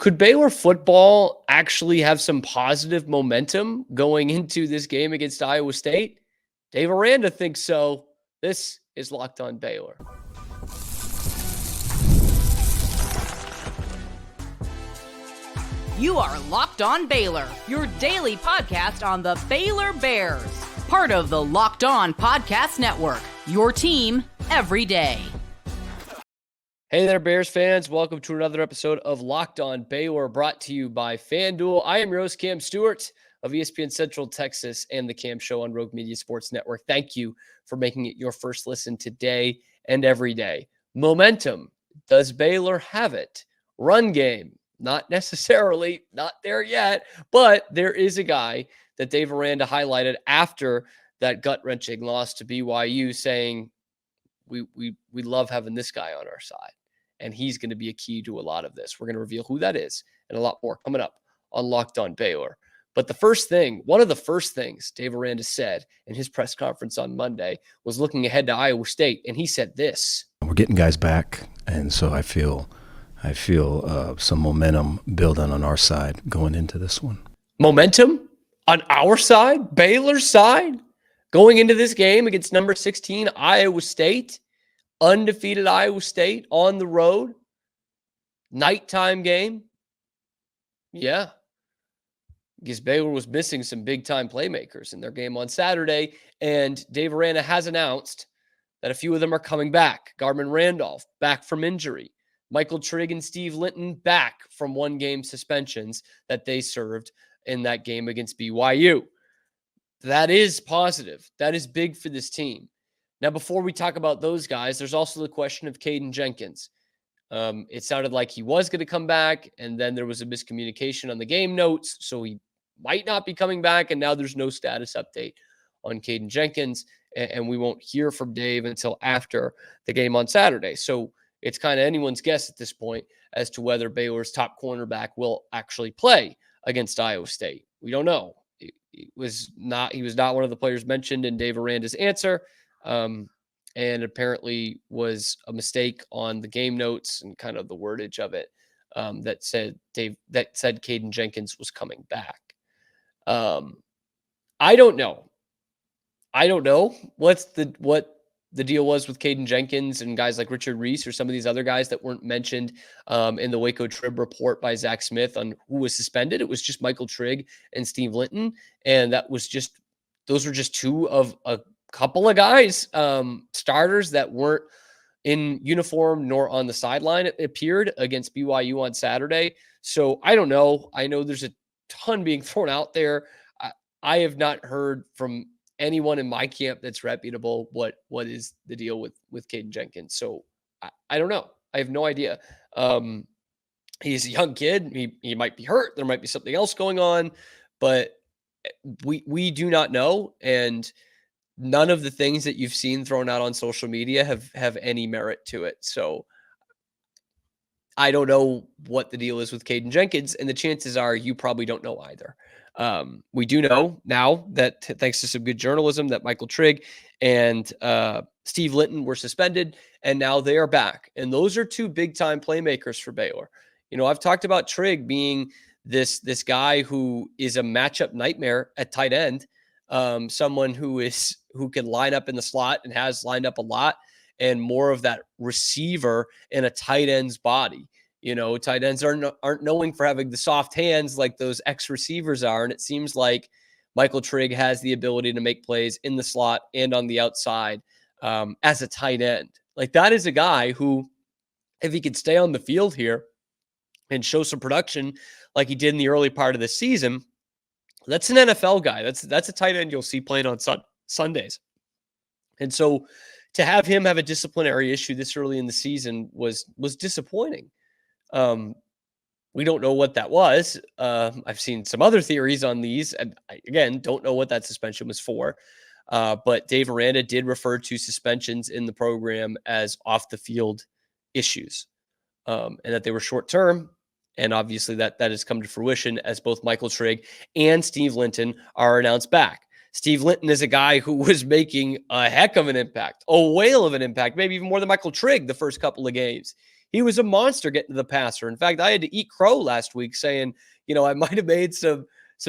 Could Baylor football actually have some positive momentum going into this game against Iowa State? Dave Aranda thinks so. This is Locked On Baylor. You are Locked On Baylor, your daily podcast on the Baylor Bears. Part of the Locked On Podcast Network, your team every day. Hey there, Bears fans. Welcome to another episode of Locked On Baylor, brought to you by FanDuel. I am your host, Cam Stewart of ESPN Central Texas and the Cam Show on Rogue Media Sports Network. Thank you for making it your first listen today and every day. Momentum. Does Baylor have it? Run game. Not necessarily, not there yet, but there is a guy that Dave Aranda highlighted after that gut-wrenching loss to BYU, saying we love having this guy on our side, and he's going to be a key to a lot of this. We're going to reveal who that is and a lot more coming up on Locked On Baylor. But one of the first things Dave Aranda said in his press conference on Monday was looking ahead to Iowa State, and he said this. We're getting guys back, and so I feel some momentum building on our side going into this one. Momentum on our side, Baylor's side, going into this game against number 16, Iowa State, undefeated Iowa State on the road, nighttime game. Yeah, because Baylor was missing some big-time playmakers in their game on Saturday, and Dave Aranda has announced that a few of them are coming back. Garmin Randolph, back from injury. Michael Trigg and Steve Linton back from one-game suspensions that they served in that game against BYU. That is positive. That is big for this team. Now, before we talk about those guys, there's also the question of Caden Jenkins. It sounded like he was going to come back, and then there was a miscommunication on the game notes, so he might not be coming back, and now there's no status update on Caden Jenkins, and we won't hear from Dave until after the game on Saturday. So it's kind of anyone's guess at this point as to whether Baylor's top cornerback will actually play against Iowa State. We don't know. He was not one of the players mentioned in Dave Aranda's answer, and apparently was a mistake on the game notes and kind of the wordage of it that said Caden Jenkins was coming back. I don't know. What the deal was with Caden Jenkins and guys like Richard Reese or some of these other guys that weren't mentioned in the Waco Trib report by Zach Smith on who was suspended. It was just Michael Trigg and Steve Linton. And those were just two of a couple of guys, starters that weren't in uniform nor on the sideline. It appeared against BYU on Saturday. So I don't know. I know there's a ton being thrown out there. I have not heard from anyone in my camp that's reputable what is the deal with Caden Jenkins. So I don't know. I have no idea. He's a young kid. He might be hurt. There might be something else going on, but we do not know. And none of the things that you've seen thrown out on social media have any merit to it. So I don't know what the deal is with Caden Jenkins, and the chances are you probably don't know either. We do know now that thanks to some good journalism that Michael Trigg and Steve Linton were suspended, and now they are back. And those are two big-time playmakers for Baylor. You know, I've talked about Trigg being this guy who is a matchup nightmare at tight end, someone who can line up in the slot and has lined up a lot, and more of that receiver in a tight end's body. You know, tight ends aren't known for having the soft hands like those ex-receivers are. And it seems like Michael Trigg has the ability to make plays in the slot and on the outside as a tight end. Like, that is a guy who, if he could stay on the field here and show some production like he did in the early part of the season, that's an NFL guy. That's a tight end you'll see playing on Sundays. And so to have him have a disciplinary issue this early in the season was disappointing. We don't know what that was. I've seen some other theories on these, and I, again, don't know what that suspension was for. But Dave Aranda did refer to suspensions in the program as off the field issues, and that they were short term. And obviously that has come to fruition as both Michael Trigg and Steve Linton are announced back. Steve Linton is a guy who was making a heck of an impact, a whale of an impact, maybe even more than Michael Trigg the first couple of games. He was a monster getting to the passer. In fact, I had to eat crow last week saying, I might have made some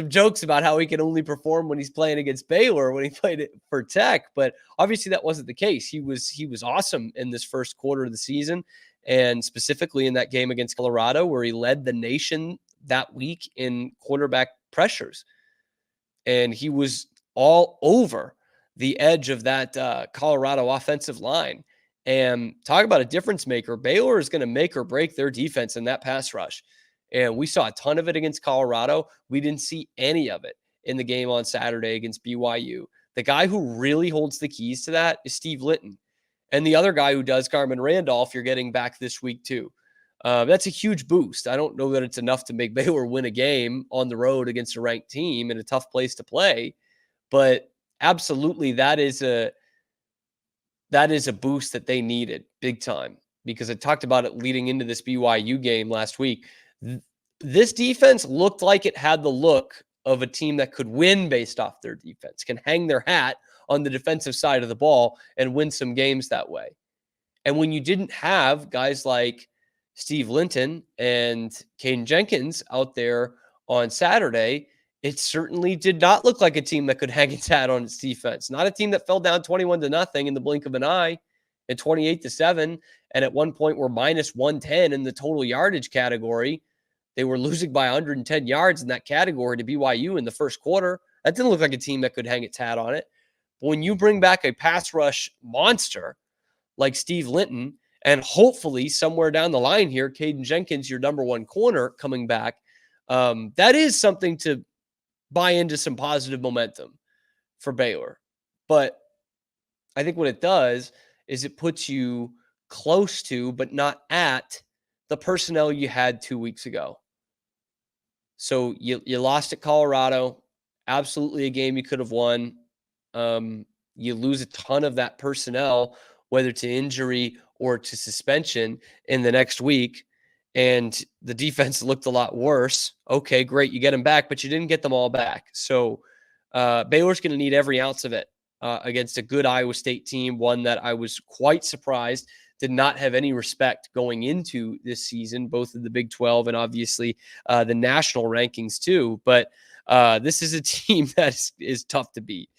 jokes about how he can only perform when he's playing against Baylor when he played it for Tech, but obviously that wasn't the case. He was awesome in this first quarter of the season, and specifically in that game against Colorado where he led the nation that week in quarterback pressures. And he was all over the edge of that Colorado offensive line. And talk about a difference maker. Baylor is going to make or break their defense in that pass rush. And we saw a ton of it against Colorado. We didn't see any of it in the game on Saturday against BYU. The guy who really holds the keys to that is Steve Linton. And the other guy who does, Garmin Randolph, you're getting back this week too. That's a huge boost. I don't know that it's enough to make Baylor win a game on the road against a ranked team in a tough place to play. But absolutely, that is a boost that they needed big time, because I talked about it leading into this BYU game last week. This defense looked like it had the look of a team that could win based off their defense, can hang their hat on the defensive side of the ball and win some games that way. And when you didn't have guys like Steve Linton and Caden Jenkins out there on Saturday, it certainly did not look like a team that could hang its hat on its defense. Not a team that fell down 21-0 in the blink of an eye and 28-7. And at one point were minus 110 in the total yardage category. They were losing by 110 yards in that category to BYU in the first quarter. That didn't look like a team that could hang its hat on it. But when you bring back a pass rush monster like Steve Linton, and hopefully somewhere down the line here, Caden Jenkins, your number one corner, coming back, that is something to buy into some positive momentum for Baylor. But I think what it does is it puts you close to, but not at, the personnel you had 2 weeks ago. So you lost at Colorado, absolutely a game you could have won. You lose a ton of that personnel, whether to injury or to suspension in the next week. And the defense looked a lot worse. Okay, great. You get them back, but you didn't get them all back. So Baylor's going to need every ounce of it against a good Iowa State team, one that I was quite surprised did not have any respect going into this season, both in the Big 12 and obviously the national rankings too. But this is a team that is tough to beat.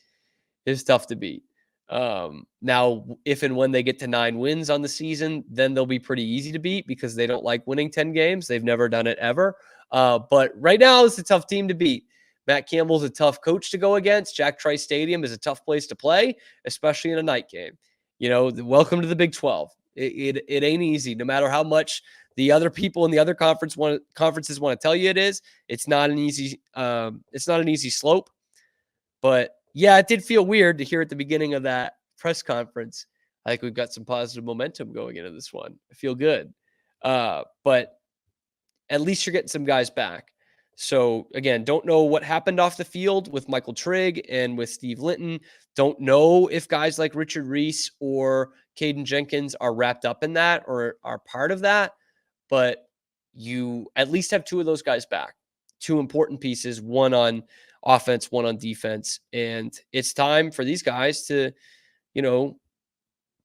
It's tough to beat. Now, if and when they get to 9 wins on the season, then they'll be pretty easy to beat because they don't like winning 10 games. They've never done it ever. But right now, it's a tough team to beat. Matt Campbell's a tough coach to go against. Jack Trice Stadium is a tough place to play, especially in a night game. Welcome to the Big 12. It ain't easy, no matter how much the other people in the other conferences want to tell you it is. It's not an easy slope. But yeah, it did feel weird to hear at the beginning of that press conference. I think we've got some positive momentum going into this one. I feel good. But at least you're getting some guys back. So again, don't know what happened off the field with Michael Trigg and with Steve Linton. Don't know if guys like Richard Reese or Caden Jenkins are wrapped up in that or are part of that. But you at least have 2 of those guys back. 2 important pieces, one on offense, one on defense. And it's time for these guys to,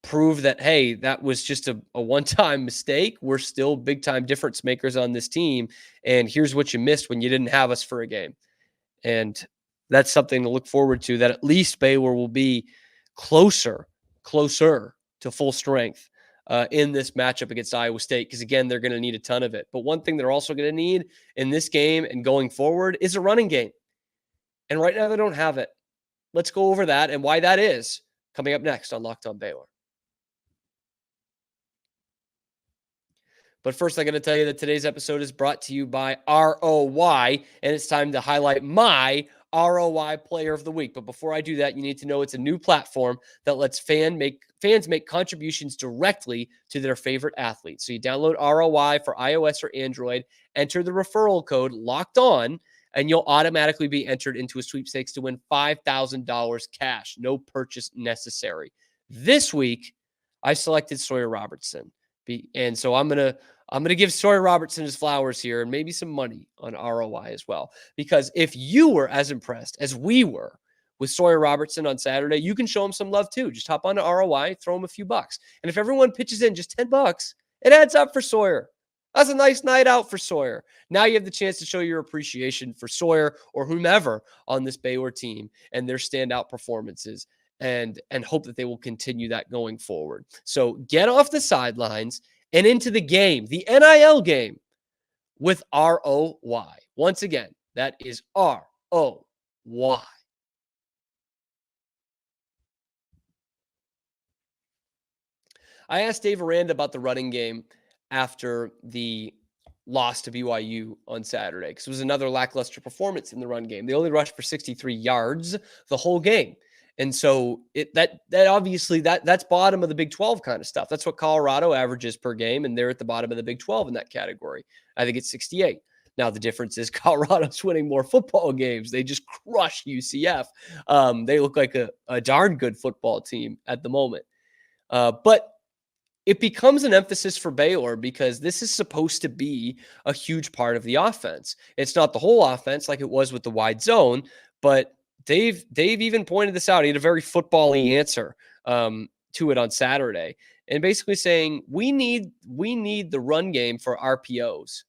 prove that, hey, that was just a one-time mistake. We're still big-time difference makers on this team. And here's what you missed when you didn't have us for a game. And that's something to look forward to, that at least Baylor will be closer to full strength in this matchup against Iowa State. Because, again, they're going to need a ton of it. But one thing they're also going to need in this game and going forward is a running game. And right now they don't have it. Let's go over that and why that is coming up next on Locked On Baylor. But first, I got to tell you that today's episode is brought to you by ROY, and it's time to highlight my ROI Player of the Week. But before I do that, you need to know it's a new platform that lets fans make contributions directly to their favorite athletes. So you download ROI for iOS or Android, enter the referral code Locked On, and you'll automatically be entered into a sweepstakes to win $5,000 cash. No purchase necessary. This week, I selected Sawyer Robertson. And so I'm gonna give Sawyer Robertson his flowers here and maybe some money on ROI as well. Because if you were as impressed as we were with Sawyer Robertson on Saturday, you can show him some love too. Just hop on to ROI, throw him a few bucks. And if everyone pitches in just $10, It adds up for Sawyer. That's a nice night out for Sawyer. Now you have the chance to show your appreciation for Sawyer or whomever on this Baylor team and their standout performances and hope that they will continue that going forward. So get off the sidelines and into the game, the NIL game with ROY. Once again, that is ROY. I asked Dave Aranda about the running game after the loss to BYU on Saturday because it was another lackluster performance in the run game. They only rushed for 63 yards the whole game. And so that obviously that's bottom of the Big 12 kind of stuff. That's what Colorado averages per game, and they're at the bottom of the Big 12 in that category. I think it's 68. Now the difference is Colorado's winning more football games. They just crush UCF. They look like a darn good football team at the moment. But it becomes an emphasis for Baylor because this is supposed to be a huge part of the offense. It's not the whole offense like it was with the wide zone, but Dave even pointed this out. He had a very football-y answer to it on Saturday, and basically saying we need the run game for RPOs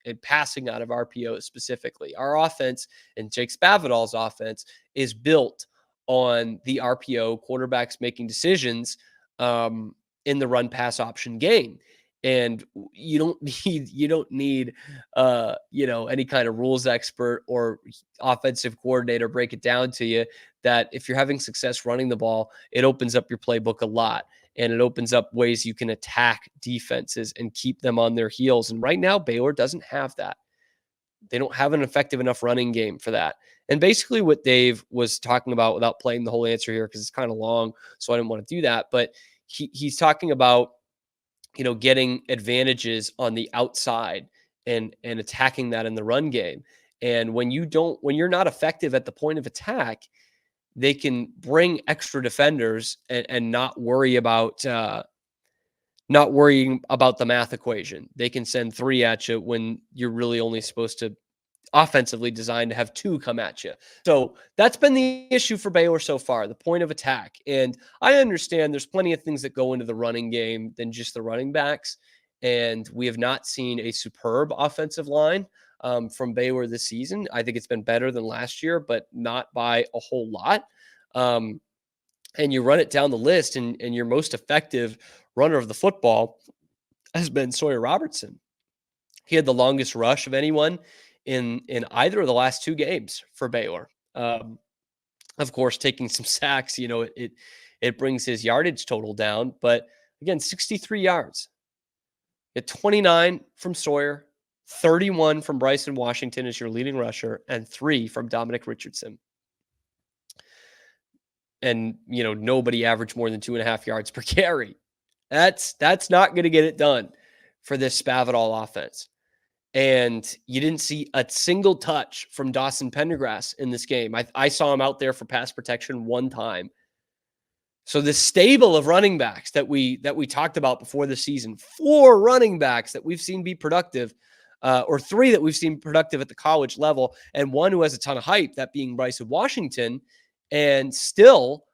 and passing out of RPOs specifically. Our offense and Jake Spavital's offense is built on the RPO, quarterbacks making decisions in the run pass option game. And you don't need any kind of rules expert or offensive coordinator break it down to you that if you're having success running the ball, it opens up your playbook a lot and it opens up ways you can attack defenses and keep them on their heels. And right now, Baylor doesn't have that. They don't have an effective enough running game for that. And basically what Dave was talking about, without playing the whole answer here because it's kind of long, so I didn't want to do that, but he's talking about getting advantages on the outside and attacking that in the run game. And when you're not effective at the point of attack, they can bring extra defenders and not worrying about the math equation. They can send 3 at you when you're really only supposed to offensively designed to have 2 come at you. So that's been the issue for Baylor so far, the point of attack. And I understand there's plenty of things that go into the running game than just the running backs. And we have not seen a superb offensive line from Baylor this season. I think it's been better than last year, but not by a whole lot. And you run it down the list, and your most effective runner of the football has been Sawyer Robertson. He had the longest rush of anyone in either of the last 2 games for Baylor. Of course, taking some sacks, it brings his yardage total down. But again, 63 yards. At 29 from Sawyer, 31 from Bryson Washington as your leading rusher, and 3 from Dominic Richardson. And, nobody averaged more than 2.5 yards per carry. That's not going to get it done for this Spavital offense. And you didn't see a single touch from Dawson Pendergrass in this game. I saw him out there for pass protection 1 time. So this stable of running backs that we talked about before the season, 4 running backs that we've seen be productive, or 3 that we've seen productive at the college level, and 1 who has a ton of hype, that being Bryson Washington. And still,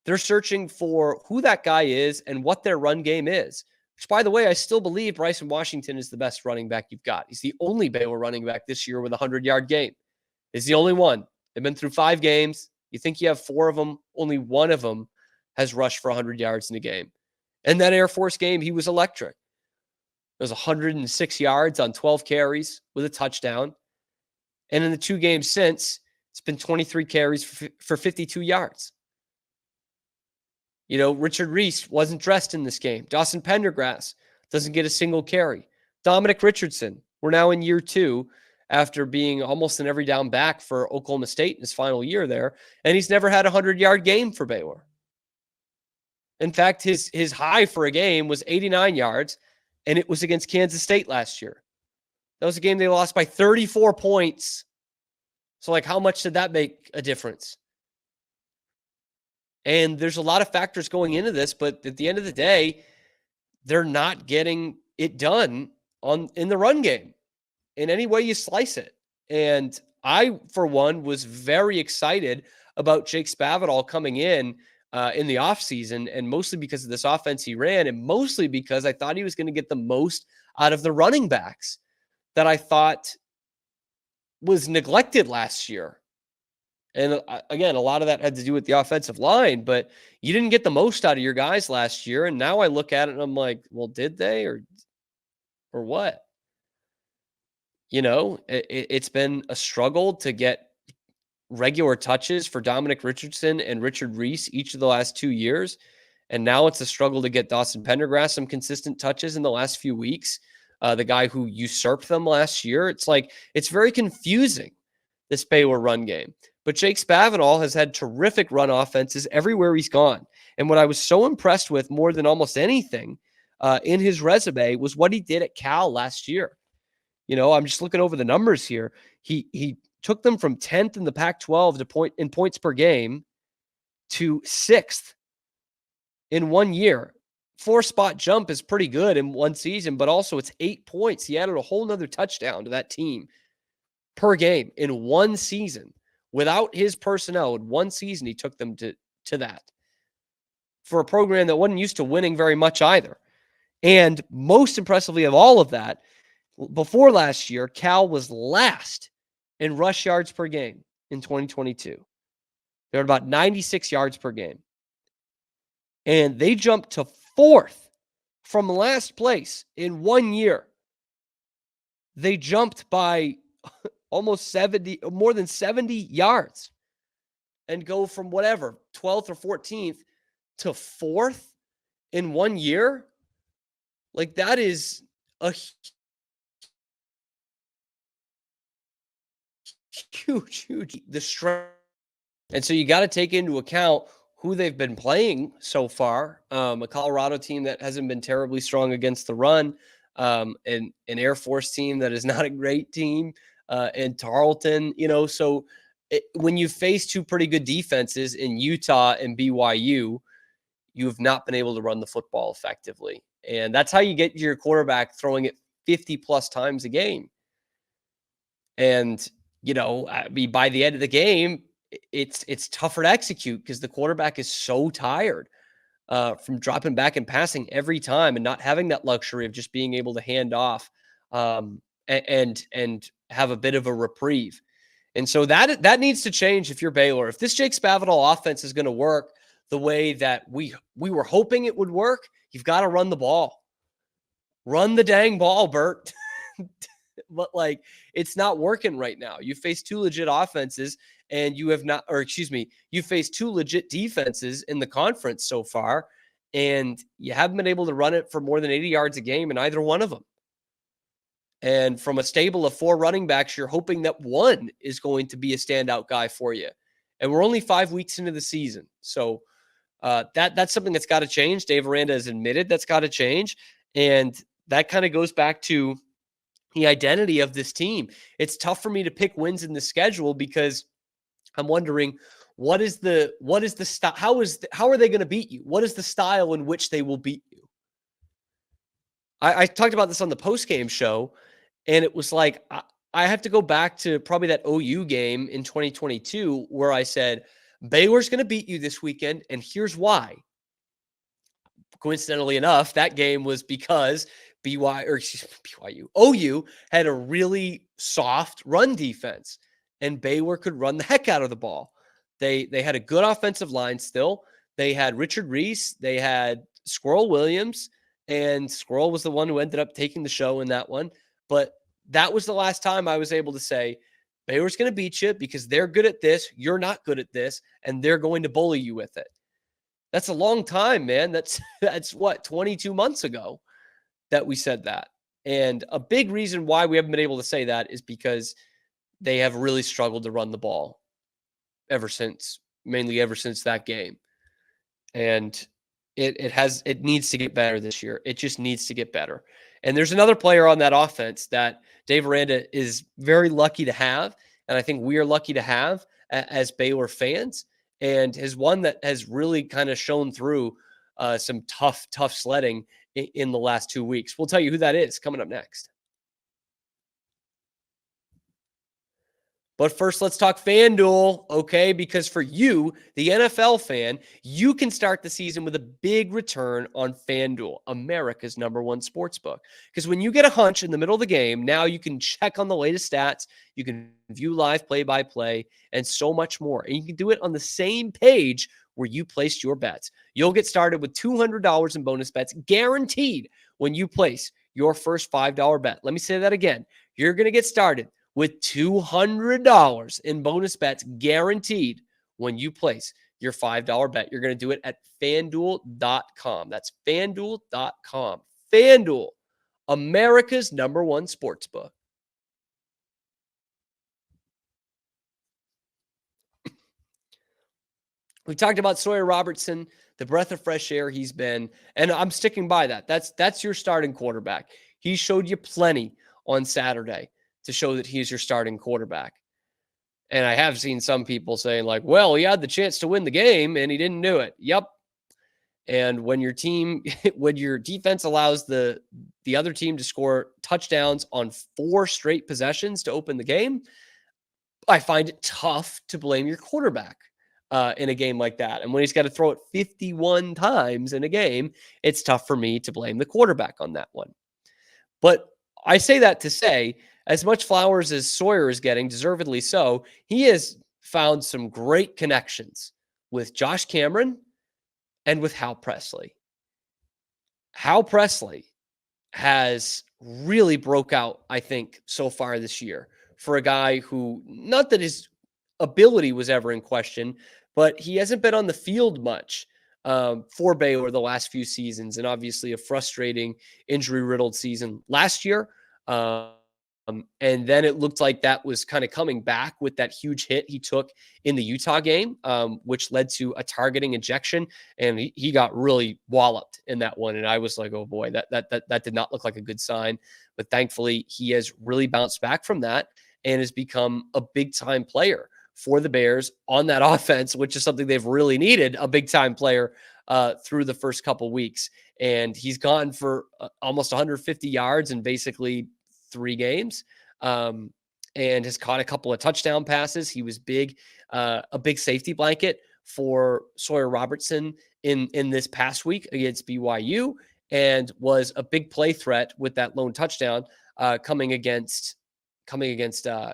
they're searching for who that guy is and what their run game is. Which, by the way, I still believe Bryson Washington is the best running back you've got. He's the only Baylor running back this year with a 100-yard game. He's the only one. They've been through 5 games. You think you have 4 of them. Only 1 of them has rushed for 100 yards in a game. And that Air Force game, he was electric. It was 106 yards on 12 carries with a touchdown. And in the 2 games since, it's been 23 carries for 52 yards. Richard Reese wasn't dressed in this game. Dawson Pendergrass doesn't get a single carry. Dominic Richardson, we're now in year 2 after being almost an every down back for Oklahoma State in his final year there, and he's never had a 100-yard game for Baylor. In fact, his high for a game was 89 yards, and it was against Kansas State last year. That was a game they lost by 34 points. So, how much did that make a difference? And there's a lot of factors going into this, but at the end of the day, they're not getting it done in the run game in any way you slice it. And I, for one, was very excited about Jake Spavital coming in in the offseason, and mostly because of this offense he ran, and mostly because I thought he was going to get the most out of the running backs that I thought was neglected last year. And again, a lot of that had to do with the offensive line, but you didn't get the most out of your guys last year. And now I look at it and I'm like, well, did they or what? It's been a struggle to get regular touches for Dominic Richardson and Richard Reese each of the last 2 years. And now it's a struggle to get Dawson Pendergrass some consistent touches in the last few weeks. The guy who usurped them last year. It's very confusing, this Baylor run game. But Jake Spavital has had terrific run offenses everywhere he's gone. And what I was so impressed with more than almost anything in his resume was what he did at Cal last year. I'm just looking over the numbers here. He took them from 10th in the Pac-12 in points per game to 6th in 1 year. 4-spot jump is pretty good in one season, but also it's 8 points. He added a whole nother touchdown to that team per game in one season. Without his personnel, in one season, he took them to that for a program that wasn't used to winning very much either. And most impressively of all of that, before last year, Cal was last in rush yards per game in 2022. They're at about 96 yards per game. And they jumped to 4th from last place in 1 year. They jumped by almost more than 70 yards and go from 12th or 14th to 4th in 1 year. Like, that is a huge the strength. And so you got to take into account who they've been playing so far. A Colorado team that hasn't been terribly strong against the run, and an Air Force team that is not a great team, and Tarleton, so when you face two pretty good defenses in Utah and BYU, you have not been able to run the football effectively. And that's how you get your quarterback throwing it 50 plus times a game. And, by the end of the game, it's tougher to execute because the quarterback is so tired from dropping back and passing every time and not having that luxury of just being able to hand off and have a bit of a reprieve. And so that needs to change if you're Baylor. If this Jake Spavital offense is going to work the way that we were hoping it would work, you've got to run the ball. Run the dang ball, Bert. But it's not working right now. You face two legit offenses and you faced two legit defenses in the conference so far, and you haven't been able to run it for more than 80 yards a game in either one of them. And from a stable of 4 running backs, you're hoping that one is going to be a standout guy for you. And we're only 5 weeks into the season. So that's something that's got to change. Dave Aranda has admitted that's got to change. And that kind of goes back to the identity of this team. It's tough for me to pick wins in the schedule because I'm wondering what is the style? How are they going to beat you? What is the style in which they will beat you? I talked about this on the post-game show, and it was like I have to go back to probably that OU game in 2022 where I said, Baylor's going to beat you this weekend, and here's why. Coincidentally enough, that game was because OU had a really soft run defense, and Baylor could run the heck out of the ball. They had a good offensive line still. They had Richard Reese. They had Squirrel Williams, and Squirrel was the one who ended up taking the show in that one. But that was the last time I was able to say, Baylor's going to beat you because they're good at this, you're not good at this, and they're going to bully you with it. That's a long time, man. That's what, 22 months ago that we said that. And a big reason why we haven't been able to say that is because they have really struggled to run the ball mainly ever since that game. And it needs to get better this year. It just needs to get better. And there's another player on that offense that Dave Aranda is very lucky to have, and I think we are lucky to have as Baylor fans, and is one that has really kind of shown through some tough sledding in the last 2 weeks. We'll tell you who that is coming up next. But first, let's talk FanDuel, okay? Because for you, the NFL fan, you can start the season with a big return on FanDuel, America's #1 sportsbook. Because when you get a hunch in the middle of the game, now you can check on the latest stats, you can view live play-by-play, and so much more. And you can do it on the same page where you placed your bets. You'll get started with $200 in bonus bets guaranteed when you place your first $5 bet. Let me say that again. You're going to get started with $200 in bonus bets guaranteed when you place your $5 bet. You're going to do it at FanDuel.com. That's FanDuel.com. FanDuel, America's #1 sportsbook. We talked about Sawyer Robertson, the breath of fresh air he's been, and I'm sticking by that. That's your starting quarterback. He showed you plenty on Saturday to show that he's your starting quarterback. And I have seen some people saying like, well, he had the chance to win the game and he didn't do it. Yep. And when your team, when your defense allows the other team to score touchdowns on 4 straight possessions to open the game, I find it tough to blame your quarterback in a game like that. And when he's got to throw it 51 times in a game, it's tough for me to blame the quarterback on that one. But I say that to say, as much flowers as Sawyer is getting, deservedly so, he has found some great connections with Josh Cameron and with Hal Presley. Hal Presley has really broke out, I think, so far this year for a guy who, not that his ability was ever in question, but he hasn't been on the field much for Baylor the last few seasons, and obviously a frustrating injury-riddled season last year. And then it looked like that was kind of coming back with that huge hit he took in the Utah game, which led to a targeting ejection, and he got really walloped in that one. And I was like, oh boy, that did not look like a good sign. But thankfully, he has really bounced back from that and has become a big-time player for the Bears on that offense, which is something they've really needed, a big-time player through the first couple weeks. And he's gone for almost 150 yards in basically 3 games, and has caught a couple of touchdown passes. He was big, a big safety blanket for Sawyer Robertson in this past week against BYU, and was a big play threat with that lone touchdown coming against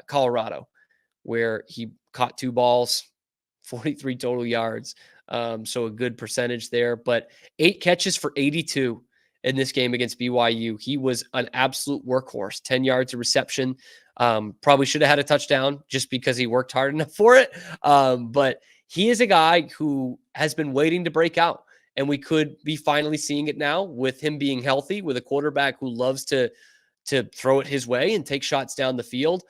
Colorado, where he caught 2 balls, 43 total yards. So a good percentage there, but 8 catches for 82 in this game against BYU. He was an absolute workhorse, 10 yards of reception. Probably should have had a touchdown just because he worked hard enough for it. But he is a guy who has been waiting to break out, and we could be finally seeing it now with him being healthy, with a quarterback who loves to throw it his way and take shots down the field.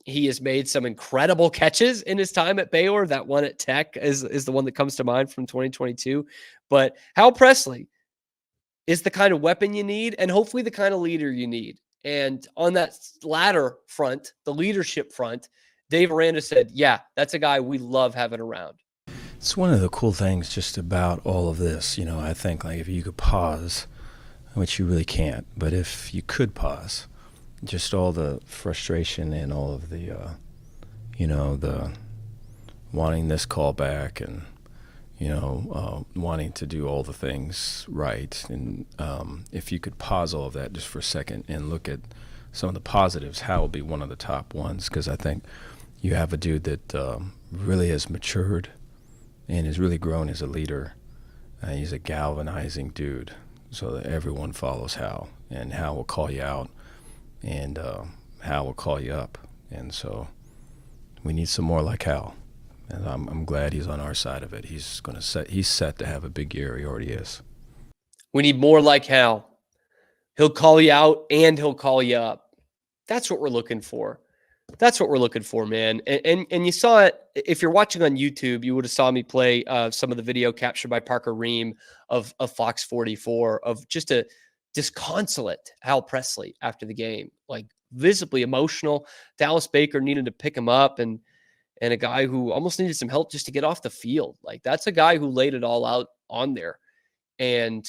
He has made some incredible catches in his time at Baylor. That one at Tech is the one that comes to mind from 2022. But Hal Presley is the kind of weapon you need, and hopefully the kind of leader you need. And on that latter front, the leadership front, Dave Aranda said, yeah, that's a guy we love having around. It's one of the cool things just about all of this. I think like if you could pause, which you really can't, but if you could pause, just all the frustration and all of the, the wanting this call back and, wanting to do all the things right. And if you could pause all of that just for a second and look at some of the positives, Hal will be one of the top ones, because I think you have a dude that really has matured and has really grown as a leader. He's a galvanizing dude, so that everyone follows Hal, and Hal will call you out, and Hal will call you up. And so we need some more like Hal. And I'm glad he's on our side of it. He's set to have a big year. He already is. We need more like Hal. He'll call you out and he'll call you up. That's what we're looking for. That's what we're looking for, man. And you saw it. If you're watching on YouTube, you would have saw me play some of the video captured by Parker Ream of Fox 44 of just a disconsolate Hal Presley after the game, like visibly emotional. Dallas Baker needed to pick him up, and a guy who almost needed some help just to get off the field. Like, that's a guy who laid it all out on there. And,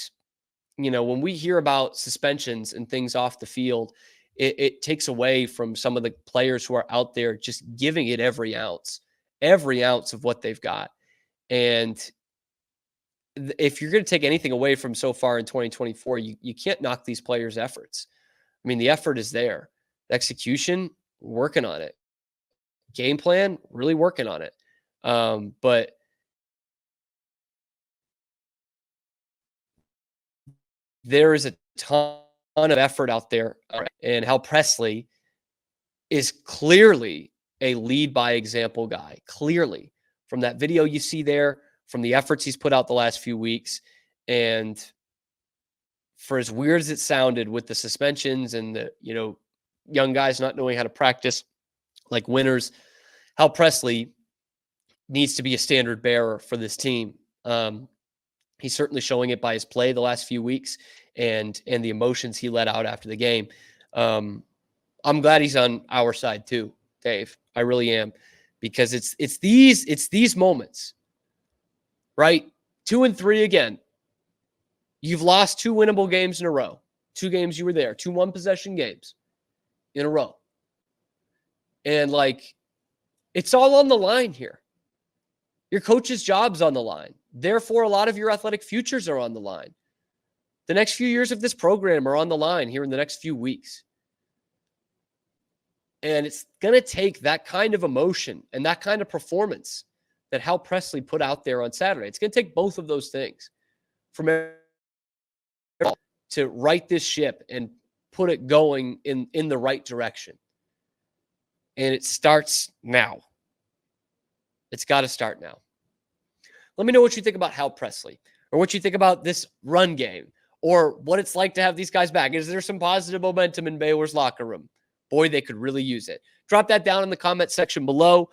when we hear about suspensions and things off the field, it takes away from some of the players who are out there just giving it every ounce of what they've got. And if you're going to take anything away from so far in 2024, you can't knock these players' efforts. I mean, the effort is there. The execution, working on it. Game plan, really working on it. But there is a ton of effort out there, and Hal Presley is clearly a lead by example guy. Clearly, from that video you see there, from the efforts he's put out the last few weeks, and for as weird as it sounded with the suspensions and the young guys not knowing how to practice like winners, Hal Presley needs to be a standard bearer for this team. He's certainly showing it by his play the last few weeks and the emotions he let out after the game. I'm glad he's on our side too, Dave. I really am, because it's these moments, right? 2-3 again. You've lost 2 winnable games in a row. 2 games you were there, 2 one-possession games in a row. And it's all on the line here. Your coach's job's on the line. Therefore, a lot of your athletic futures are on the line. The next few years of this program are on the line here in the next few weeks. And it's going to take that kind of emotion and that kind of performance that Hal Presley put out there on Saturday. It's going to take both of those things from to right this ship and put it going in the right direction. And it starts now. It's got to start now. Let me know what you think about Hal Presley, or what you think about this run game, or what it's like to have these guys back. Is there some positive momentum in Baylor's locker room? Boy, they could really use it. Drop that down in the comment section below.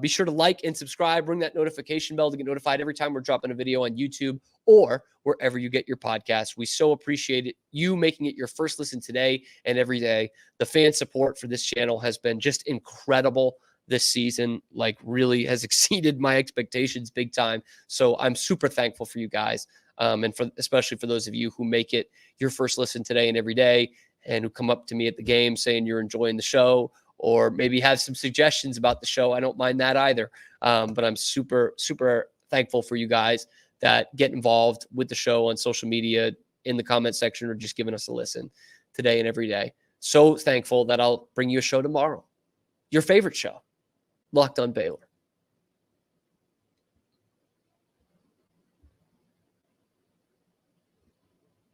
Be sure to like and subscribe. Ring that notification bell to get notified every time we're dropping a video on YouTube or wherever you get your podcasts. We so appreciate it. You making it your first listen today and every day. The fan support for this channel has been just incredible this season, really has exceeded my expectations big time. So I'm super thankful for you guys. And especially for those of you who make it your first listen today and every day, and who come up to me at the game saying you're enjoying the show, or maybe have some suggestions about the show. I don't mind that either. But I'm super, super thankful for you guys that get involved with the show on social media, in the comment section, or just giving us a listen today and every day. So thankful that I'll bring you a show tomorrow. Your favorite show, Locked on Baylor.